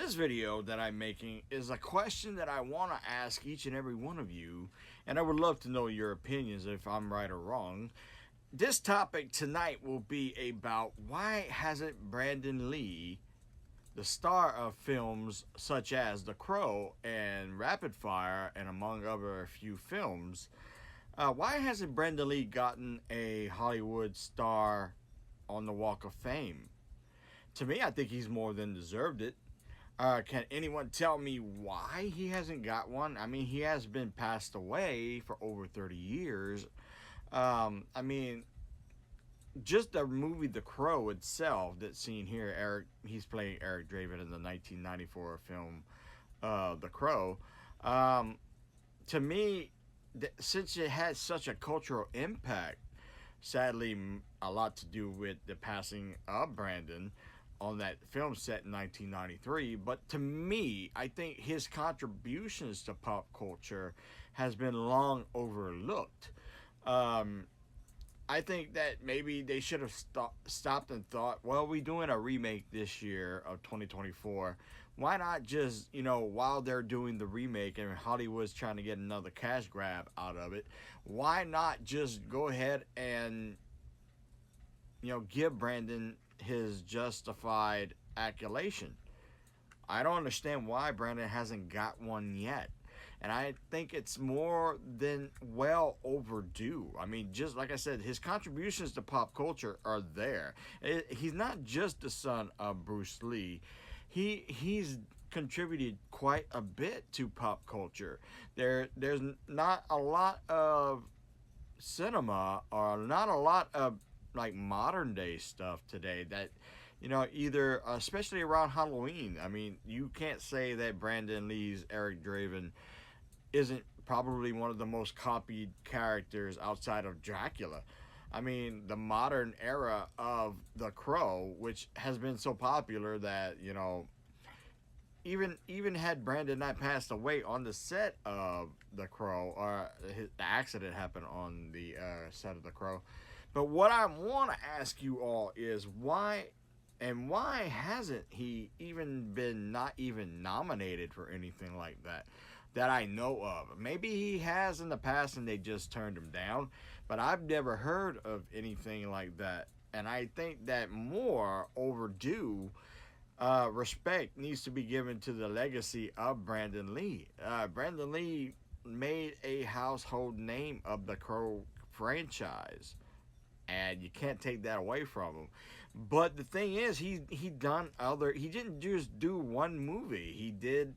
This video that I'm making is a question that I want to ask each and every one of you, and I would love to know your opinions if I'm right or wrong. This topic tonight will be about why hasn't Brandon Lee, the star of films such as The Crow and Rapid Fire, and among other few films, why hasn't Brandon Lee gotten a Hollywood star on the Walk of Fame? To me, I think he's more than deserved it. Can anyone tell me why he hasn't got one? I mean, he has been passed away for over 30 years. I mean, just the movie The Crow itself, that's seen here, he's playing Eric Draven in the 1994 film The Crow. To me, since it had such a cultural impact, sadly, a lot to do with the passing of Brandon on that film set in 1993. But to me, I think his contributions to pop culture has been long overlooked. I think that maybe they should have stopped and thought, well, we're doing a remake this year of 2024. Why not just, while they're doing the remake and Hollywood's trying to get another cash grab out of it, why not just go ahead and, give Brandon his justified accolation? I don't understand why Brandon hasn't got one yet. And I think it's more than well overdue. I mean, just like I said, his contributions to pop culture are there. He's not just the son of Bruce Lee. He's contributed quite a bit to pop culture. There's not a lot of cinema, or not a lot of like modern day stuff today that either, especially around Halloween. I mean, you can't say that Brandon Lee's Eric Draven isn't probably one of the most copied characters outside of Dracula. I mean, the modern era of The Crow, which has been so popular that, even had Brandon not passed away on the set of The Crow, or the accident happened on the set of The Crow. But what I want to ask you all is why hasn't he even been not even nominated for anything like that I know of? Maybe he has in the past and they just turned him down, but I've never heard of anything like that. And I think that more overdue respect needs to be given to the legacy of Brandon Lee. Brandon Lee made a household name of the Crow franchise, and you can't take that away from him. But the thing is, he didn't just do one movie. He did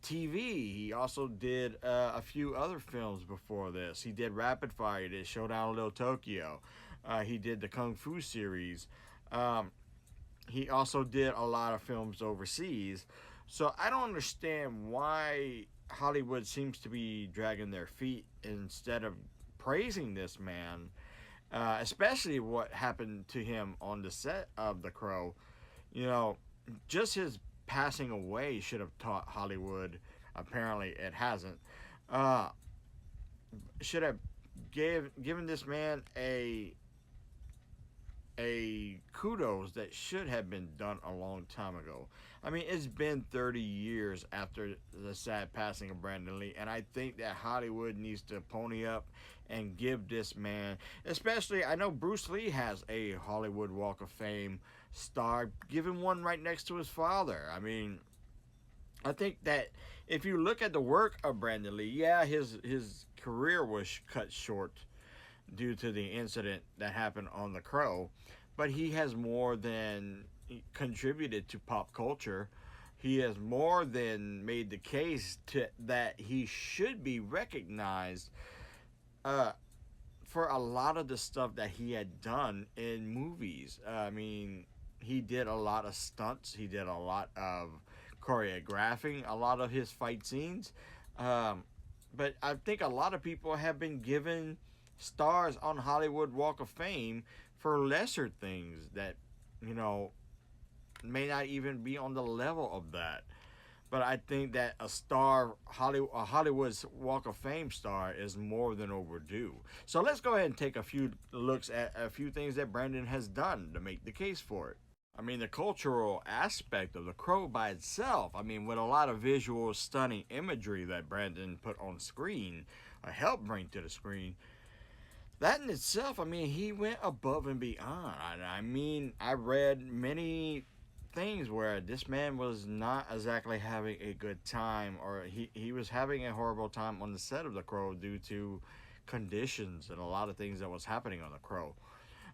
TV. He also did a few other films before this. He did Rapid Fire. He did Showdown in Little Tokyo. He did the Kung Fu series. He also did a lot of films overseas. So I don't understand why Hollywood seems to be dragging their feet instead of praising this man, especially what happened to him on the set of The Crow. Just his passing away should have taught Hollywood. Apparently it hasn't. Should have given this man a kudos that should have been done a long time ago. I mean, it's been 30 years after the sad passing of Brandon Lee, and I think that Hollywood needs to pony up and give this man, especially, I know Bruce Lee has a Hollywood Walk of Fame star, give him one right next to his father. I mean, I think that if you look at the work of Brandon Lee, yeah, his career was cut short due to the incident that happened on The Crow, but he has more than contributed to pop culture. He has more than made the case that he should be recognized for a lot of the stuff that he had done in movies. I mean, he did a lot of stunts. He did a lot of choreographing, a lot of his fight scenes. But I think a lot of people have been given stars on Hollywood Walk of Fame for lesser things that, may not even be on the level of that. But I think that a Hollywood's Walk of Fame star is more than overdue. So let's go ahead and take a few looks at a few things that Brandon has done to make the case for it. I mean, the cultural aspect of The Crow by itself, I mean, with a lot of visual, stunning imagery that Brandon put on screen, or helped bring to the screen, that in itself, I mean, he went above and beyond. I mean, I read many things where this man was not exactly having a good time, or he was having a horrible time on the set of The Crow due to conditions and a lot of things that was happening on The Crow.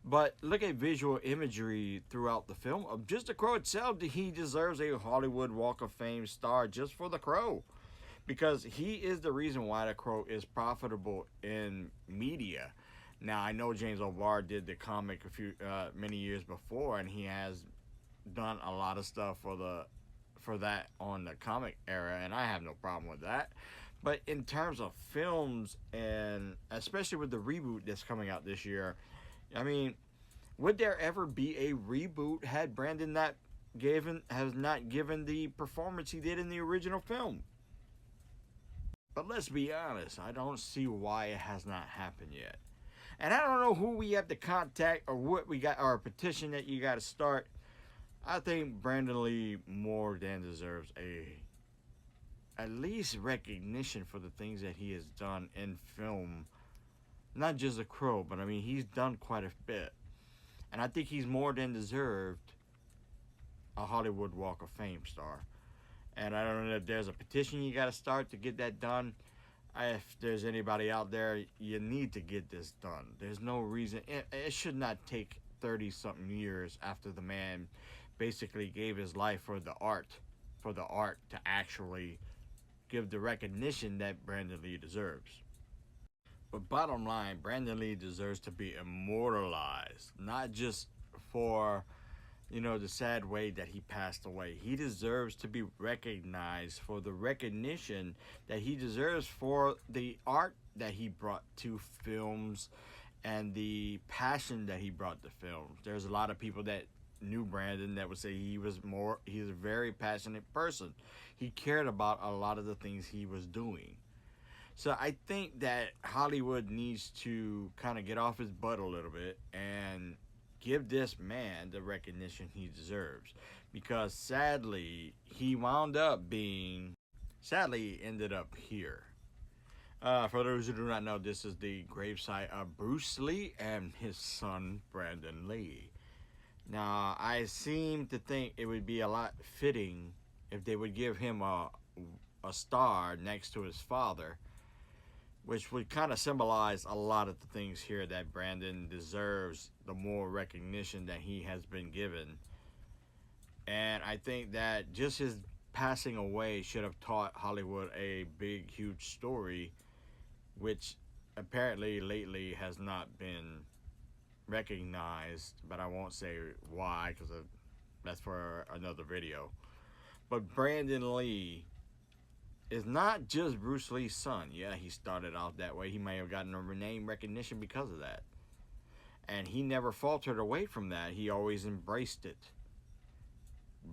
But look at visual imagery throughout the film of just The Crow itself. He deserves a Hollywood Walk of Fame star just for The Crow, because he is the reason why The Crow is profitable in media. Now I know James O'Barr did the comic many years before, and he has done a lot of stuff for that on the comic era, and I have no problem with that. But in terms of films, and especially with the reboot that's coming out this year, I mean, would there ever be a reboot had Brandon has not given the performance he did in the original film? But let's be honest, I don't see why it has not happened yet. And I don't know who we have to contact or what we got, or a petition that you got to start. I think Brandon Lee more than deserves at least recognition for the things that he has done in film. Not just The Crow, but I mean, he's done quite a bit. And I think he's more than deserved a Hollywood Walk of Fame star. And I don't know if there's a petition you got to start to get that done. If there's anybody out there, you need to get this done. There's no reason. It should not take 30-something years after the man basically gave his life for the art to actually give the recognition that Brandon Lee deserves. But bottom line, Brandon Lee deserves to be immortalized, not just for, the sad way that he passed away. He deserves to be recognized for the recognition that he deserves for the art that he brought to films and the passion that he brought to films. There's a lot of people that knew Brandon that would say he's a very passionate person. He cared about a lot of the things he was doing. So I think that Hollywood needs to kind of get off his butt a little bit and give this man the recognition he deserves. Because sadly, he ended up here. For those who do not know, this is the gravesite of Bruce Lee and his son, Brandon Lee. Now, I seem to think it would be a lot fitting if they would give him a star next to his father, which would kind of symbolize a lot of the things here that Brandon deserves, the more recognition that he has been given. And I think that just his passing away should have taught Hollywood a big, huge story, which apparently lately has not been recognized, but I won't say why, because that's for another video. But Brandon Lee is not just Bruce Lee's son. Yeah, he started off that way. He may have gotten a name recognition because of that. And he never faltered away from that. He always embraced it.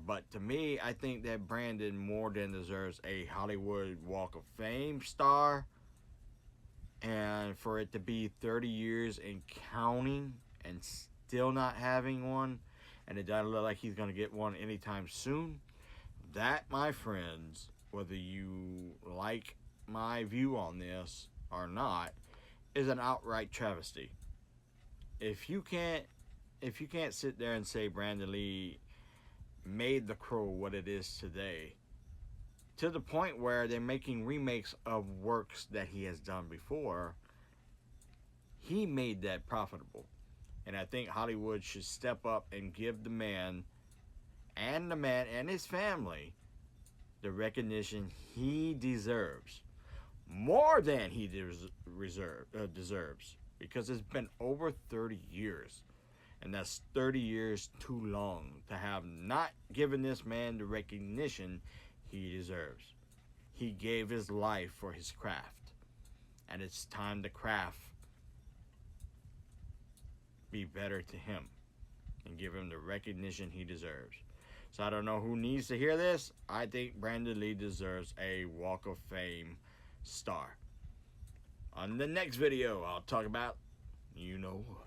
But to me, I think that Brandon more than deserves a Hollywood Walk of Fame star. And for it to be 30 years and counting and still not having one, and it doesn't look like he's going to get one anytime soon, that, my friends, whether you like my view on this or not, is an outright travesty. If you can't sit there and say Brandon Lee made The Crow what it is today, to the point where they're making remakes of works that he has done before, he made that profitable. And I think Hollywood should step up and give the man and his family the recognition he deserves, more than he deserves, because it's been over 30 years, and that's 30 years too long to have not given this man the recognition he deserves. He gave his life for his craft, and it's time the craft be better to him and give him the recognition he deserves. So I don't know who needs to hear this. I think Brandon Lee deserves a Walk of Fame star. On the next video, I'll talk about, you know what.